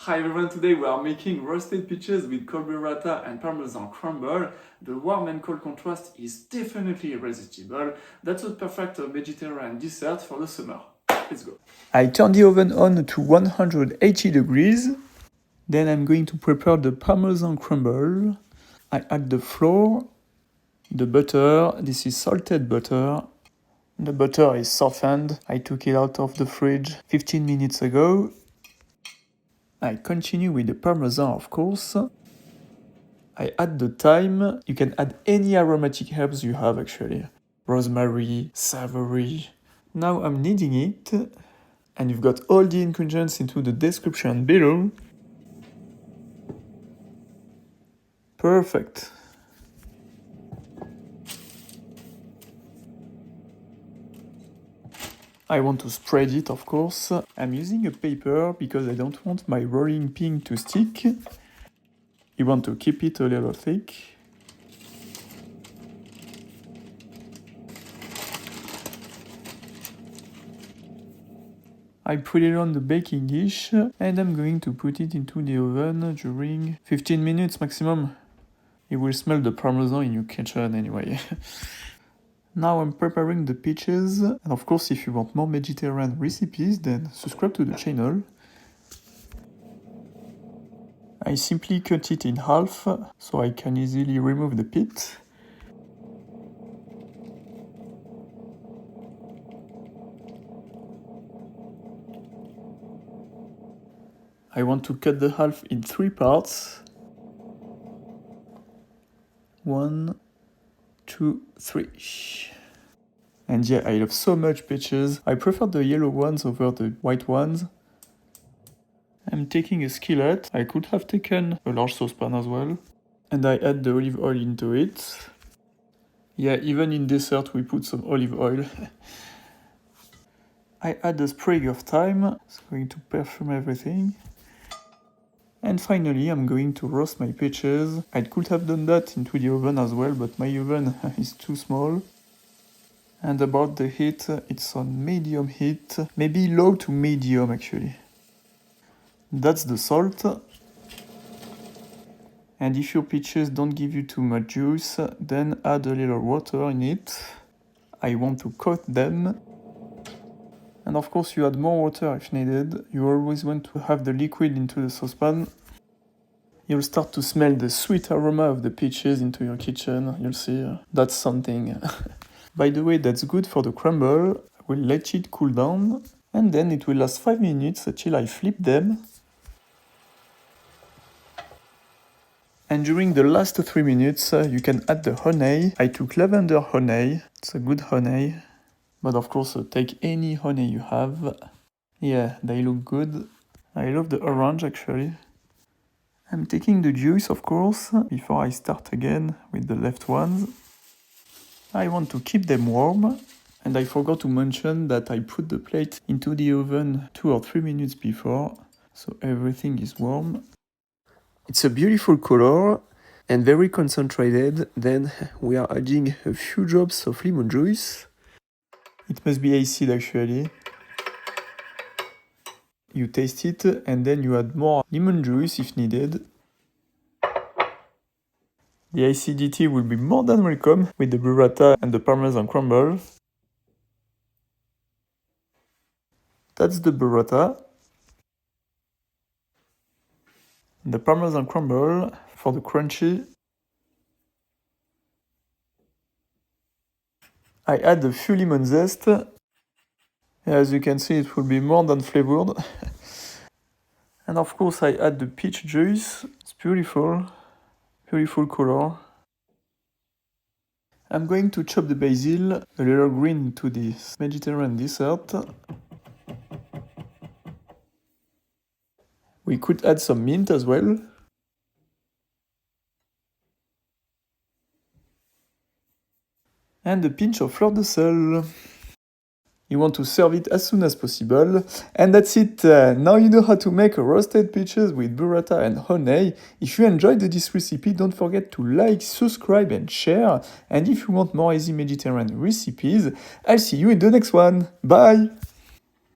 Hi everyone, today we are making roasted peaches with cold burrata and Parmesan Crumble. The warm and cold contrast is definitely irresistible. That's a perfect vegetarian dessert for the summer. Let's go. I turn the oven on to 180 degrees. Then I'm going to prepare the Parmesan Crumble. I add the flour, the butter. This is salted butter. The butter is softened. I took it out of the fridge 15 minutes ago. I continue with the Parmesan, of course. I add the thyme. You can add any aromatic herbs you have actually. Rosemary, savory. Now I'm kneading it. And you've got all the ingredients into the description below. Perfect. I want to spread it, of course. I'm using a paper because I don't want my rolling pin to stick. You want to keep it a little thick. I put it on the baking dish and I'm going to put it into the oven during 15 minutes maximum. You will smell the Parmesan in your kitchen anyway. Now I'm preparing the peaches, and of course if you want more Mediterranean recipes, then subscribe to the channel. I simply cut it in half, so I can easily remove the pit. I want to cut the half in 3 parts. 1, 2, 3. And yeah, I love so much peaches. I prefer the yellow ones over the white ones. I'm taking a skillet. I could have taken a large saucepan as well. And I add the olive oil into it. Yeah, even in dessert we put some olive oil. I add a sprig of thyme. It's going to perfume everything. And finally, I'm going to roast my peaches. I could have done that into the oven as well, but my oven is too small. And about the heat, it's on medium heat, maybe low to medium actually. That's the salt. And if your peaches don't give you too much juice, then add a little water in it. I want to coat them. And of course you add more water if needed. You always want to have the liquid into the saucepan. You'll start to smell the sweet aroma of the peaches into your kitchen. You'll see, that's something. By the way, that's good for the crumble. I will let it cool down. And then it will last 5 minutes until I flip them. And during the last 3 minutes, you can add the honey. I took lavender honey. It's a good honey. But of course, take any honey you have. Yeah, they look good. I love the orange actually. I'm taking the juice, of course, before I start again with the left ones. I want to keep them warm. And I forgot to mention that I put the plate into the oven 2 or 3 minutes before. So everything is warm. It's a beautiful color and very concentrated. Then we are adding a few drops of lemon juice. It must be acid actually. You taste it and then you add more lemon juice if needed. The acidity will be more than welcome with the burrata and the Parmesan Crumble. That's the burrata. The Parmesan Crumble for the crunchy. I add a few lemon zest. As you can see, it will be more than flavored. And of course, I add the peach juice. It's beautiful. Beautiful color. I'm going to chop the basil, a little green to this Mediterranean dessert. We could add some mint as well. And a pinch of fleur de sel. You want to serve it as soon as possible. And that's it. Now you know how to make roasted peaches with burrata and honey. If you enjoyed this recipe, don't forget to like, subscribe and share. And if you want more easy Mediterranean recipes, I'll see you in the next one. Bye!